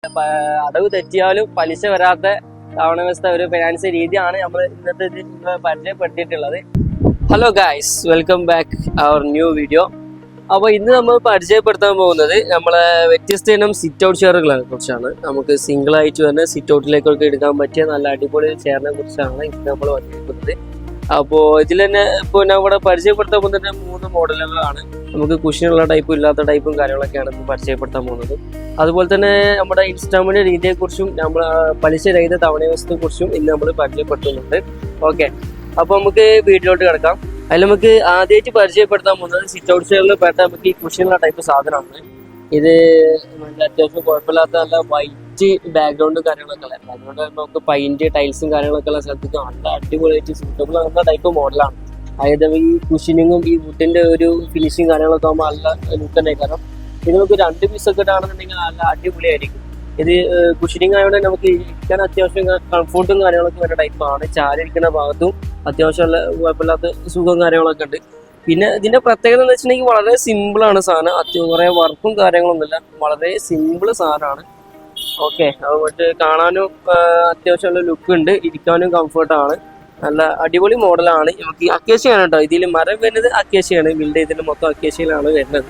അടവ് തെറ്റിയാലും പലിശ വരാത്ത തവണ വ്യവസ്ഥ ഒരു ഫിനാൻസ് രീതിയാണ് നമ്മൾ ഇന്നത്തെ പരിചയപ്പെടുത്തിയിട്ടുള്ളത്. Hello guys, welcome back our new video. അപ്പോൾ ഇന്ന് നമ്മൾ പരിചയപ്പെടുത്താൻ പോകുന്നത് നമ്മളെ വ്യത്യസ്ത ഇനം സിറ്റ് ഔട്ട് ചെയറുകളെ കുറിച്ചാണ്. നമുക്ക് സിംഗിൾ ആയിട്ട് തന്നെ സിറ്റ് ഔട്ടിലേക്കൊക്കെ എടുക്കാൻ പറ്റിയ നല്ല അടിപൊളി ചെയറിനെ കുറിച്ചാണ് ഇന്ന് നമ്മൾ പരിചയപ്പെടുന്നത്. അപ്പോൾ ഇതിൽ തന്നെ ഇപ്പോൾ ഞാൻ ഇവിടെ പരിചയപ്പെടുത്താൻ പോകുന്നത് 3 മോഡലുകളാണ്. നമുക്ക് കുഷ്യനുള്ള ടൈപ്പും ഇല്ലാത്ത ടൈപ്പും കാര്യങ്ങളൊക്കെയാണ് ഇന്ന് പരിചയപ്പെടുത്താൻ പോകുന്നത്. അതുപോലെ തന്നെ നമ്മുടെ ഇൻസ്റ്റാൾമെന്റ് രീതിയെക്കുറിച്ചും നമ്മൾ പലിശ രഹിത തവണ വ്യവസ്ഥയെക്കുറിച്ചും ഇന്ന് നമ്മൾ പരിചയപ്പെടുത്തുന്നുണ്ട്. ഓക്കെ, അപ്പോൾ നമുക്ക് വീഡിയോയിലോട്ട് കിടക്കാം. അതിൽ നമുക്ക് ആദ്യമായിട്ട് പരിചയപ്പെടുത്താൻ പോകുന്നത് സിറ്റ് ഔട്ട് ചെയറിൽ പെട്ട നമുക്ക് ഈ കുഷ്യനുള്ള ടൈപ്പ് സാധനമാണ്. ഇത് നല്ല അത്യാവശ്യം കുഴപ്പമില്ലാത്ത നല്ല വൈറ്റ് ബാക്ക്ഗ്രൗണ്ടും കാര്യങ്ങളൊക്കെ ഉള്ളത്. ബാക്ക്ഗ്രൗണ്ട് നമുക്ക് പെയിന്റ് ടൈൽസും കാര്യങ്ങളൊക്കെ ഉള്ള സ്ഥലത്തേക്ക് നല്ല അടിപൊളിയായിട്ട് സൂട്ടബിൾ ആകുന്ന ടൈപ്പ് മോഡലാണ്. അതായത് ഈ കുഷനിങ്ങും ഈ വുഡിന്റെ ഒരു ഫിനിഷിങ് കാര്യങ്ങളൊക്കെ ആകുമ്പോൾ നല്ല ലുക്ക് തന്നെ. കാരണം ഇത് നമുക്ക് 2 പീസൊക്കെ ഇട്ടാണെന്നുണ്ടെങ്കിൽ നല്ല അടിപൊളിയായിരിക്കും. ഇത് കുഷനിങ് ആയതുകൊണ്ട് നമുക്ക് ഇരിക്കാൻ അത്യാവശ്യം കംഫോർട്ടും കാര്യങ്ങളൊക്കെ വരുന്ന ടൈപ്പാണ്. ചാരിരിക്കുന്ന ഭാഗത്തും അത്യാവശ്യമുള്ള കുഴപ്പമില്ലാത്ത സുഖവും കാര്യങ്ങളൊക്കെ ഉണ്ട്. പിന്നെ ഇതിന്റെ പ്രത്യേകത എന്ന് വെച്ചിട്ടുണ്ടെങ്കിൽ വളരെ സിമ്പിൾ ആണ് സാധനം. കുറെ വർക്കും കാര്യങ്ങളൊന്നുമില്ല, വളരെ സിമ്പിൾ സാധനമാണ്. ഓക്കെ, അതുകൊണ്ട് കാണാനും അത്യാവശ്യമുള്ള ലുക്ക് ഉണ്ട്, ഇരിക്കാനും കംഫർട്ടാണ്. നല്ല അടിപൊളി മോഡലാണ്. നമുക്ക് അക്കേഷ്യയാണ് കേട്ടോ. ഇതിൽ മരം വരുന്നത് അക്കേഷ്യയാണ്, ബിൽഡ് ചെയ്തിട്ട് മൊത്തം അക്കേഷ്യയിലാണ് വരുന്നത്.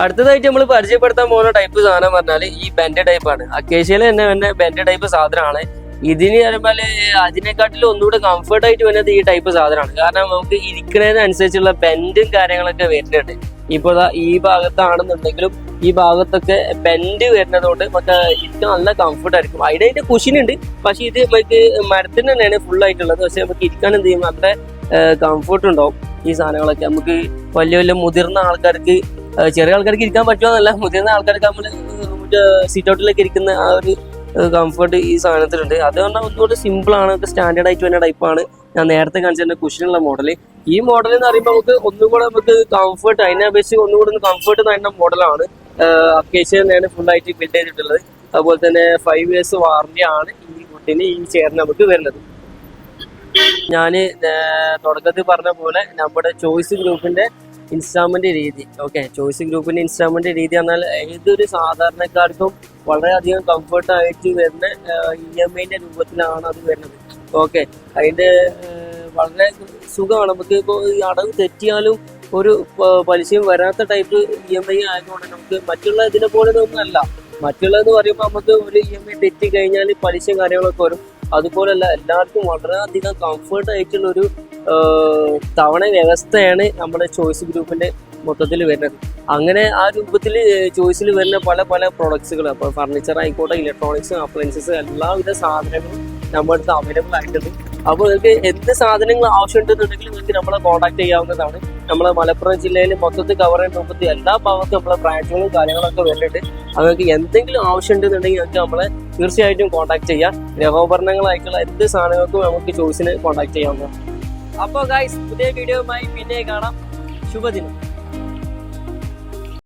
അടുത്തതായിട്ട് നമ്മൾ പരിചയപ്പെടുത്താൻ പോകുന്ന ടൈപ്പ് സാധനം പറഞ്ഞാൽ ഈ ബെൻഡ് ടൈപ്പാണ്. അക്കേഷ്യയിൽ തന്നെ ബെൻഡ് ടൈപ്പ് സാധനമാണ്. ഇതിന് പറയുമ്പോൾ അതിനെക്കാട്ടിലും ഒന്നുകൂടെ കംഫർട്ട് ആയിട്ട് വരുന്നത് ഈ ടൈപ്പ് സാധനമാണ്. കാരണം നമുക്ക് ഇരിക്കുന്നതിനനുസരിച്ചുള്ള ബെൻഡും കാര്യങ്ങളൊക്കെ വരുന്നുണ്ട്. ഇപ്പോൾ ഈ ഭാഗത്താണെന്നുണ്ടെങ്കിലും ഈ ഭാഗത്തൊക്കെ ബെൻഡ് വരുന്നതുകൊണ്ട് നമുക്ക് ഇരിക്കാൻ നല്ല കംഫർട്ട് ആയിരിക്കും. അതിന്റെ കുഷിനുണ്ട്, പക്ഷെ ഇത് നമുക്ക് മരത്തിന് തന്നെയാണ് ഫുൾ ആയിട്ടുള്ളത്. പക്ഷെ നമുക്ക് ഇരിക്കാൻ എന്ത് ചെയ്യും അത്ര കംഫർട്ട് ഉണ്ടാവും. ഈ സാധനങ്ങളൊക്കെ നമുക്ക് വലിയ മുതിർന്ന ആൾക്കാർക്ക്, ചെറിയ ആൾക്കാർക്ക് ഇരിക്കാൻ പറ്റുമെന്നല്ല, മുതിർന്ന ആൾക്കാർക്ക് നമ്മൾ സീറ്റ് ഔട്ടിലേക്ക് ഇരിക്കുന്ന ആ ഒരു കംഫർട്ട് ഈ സാധനത്തിലുണ്ട്. അതുകൊണ്ട് ഒന്നുകൂടി സിമ്പിൾ ആണ്, സ്റ്റാൻഡേർഡ് ആയിട്ട് വരുന്ന ടൈപ്പാണ്. ഞാൻ നേരത്തെ കാണിച്ച കുഷനുള്ള മോഡല്. ഈ മോഡൽ എന്ന് പറയുമ്പോൾ ഒന്നുകൂടെ നമുക്ക് കംഫർട്ട്, അതിനെ അപേക്ഷിച്ച് ഒന്നുകൂടെ കംഫർട്ട് തരുന്ന മോഡലാണ്. അക്കേഷ്യ തന്നെയാണ് ഫുൾ ആയിട്ട് ബിൽഡ് ചെയ്തിട്ടുള്ളത്. അതുപോലെ തന്നെ 5 years വാറന്റി ആണ് ഈ വുഡിന്, ഈ ചെയറിന് നമുക്ക് വരുന്നത്. ഞാൻ തുടക്കത്തിൽ പറഞ്ഞ പോലെ നമ്മുടെ ചോയ്സ് ഗ്രൂപ്പിന്റെ ഇൻസ്റ്റാൾമെന്റ് രീതി. ഓക്കെ, ചോയ്സ് ഗ്രൂപ്പിന്റെ ഇൻസ്റ്റാൾമെന്റ് രീതി പറഞ്ഞാൽ ഏതൊരു സാധാരണക്കാർക്കും വളരെയധികം കംഫർട്ട് ആയിട്ട് വരുന്ന EMI രൂപത്തിലാണ് അത് വരുന്നത്. ഓക്കെ, അതിന്റെ വളരെ സുഖമാണ്. നമുക്ക് ഇപ്പോൾ ഈ അടവ് തെറ്റിയാലും ഒരു പലിശയും വരാത്ത ടൈപ്പ് EMI ആയതുകൊണ്ട് നമുക്ക് മറ്റുള്ള ഇതിനെ പോലെ ഒന്നുമല്ല. മറ്റുള്ളതെന്ന് പറയുമ്പോൾ നമുക്ക് ഒരു EMI തെറ്റി കഴിഞ്ഞാൽ പലിശയും കാര്യങ്ങളൊക്കെ വരും. അതുപോലല്ല, എല്ലാവർക്കും വളരെയധികം കംഫർട്ട് ആയിട്ടുള്ള ഒരു തവണ വ്യവസ്ഥയാണ് നമ്മുടെ ചോയ്സ് ഗ്രൂപ്പിന്റെ മൊത്തത്തിൽ വരുന്നത്. അങ്ങനെ ആ രൂപത്തിൽ ചോയ്സിൽ വരുന്ന പല പ്രൊഡക്ട്സുകൾ, അപ്പോൾ ഫർണിച്ചർ ആയിക്കോട്ടെ, ഇലക്ട്രോണിക്സ്, അപ്ലയൻസസ്, എല്ലാവിധ സാധനങ്ങളും നമ്മുടെ അടുത്ത് അവൈലബിൾ ആയിട്ടുണ്ട്. അപ്പോൾ നിങ്ങൾക്ക് എന്ത് സാധനങ്ങൾ ആവശ്യമുണ്ടെന്നുണ്ടെങ്കിൽ നിങ്ങൾക്ക് നമ്മളെ കോൺടാക്ട് ചെയ്യാവുന്നതാണ്. നമ്മളെ മലപ്പുറം ജില്ലയിൽ മൊത്തത്തിൽ കവർ ചെയ്യുന്ന രൂപത്തിൽ എല്ലാ ഭാഗത്തും നമ്മളെ ബ്രാഞ്ചുകളും കാര്യങ്ങളൊക്കെ വരുന്നുണ്ട്. നിങ്ങൾക്ക് എന്തെങ്കിലും ആവശ്യമുണ്ടെന്നുണ്ടെങ്കിൽ നിങ്ങൾക്ക് നമ്മളെ തീർച്ചയായിട്ടും കോൺടാക്ട് ചെയ്യാം. ഗൃഹോപകരണങ്ങളായിട്ടുള്ള എന്ത് സാധനങ്ങൾക്കും നമുക്ക് ചോയ്സിന് കോൺടാക്ട് ചെയ്യാവുന്നതാണ്. അപ്പോൾ ഗൈസ്, പുതിയ വീഡിയോയുമായി പിന്നെ കാണാം. ശുഭദിനം.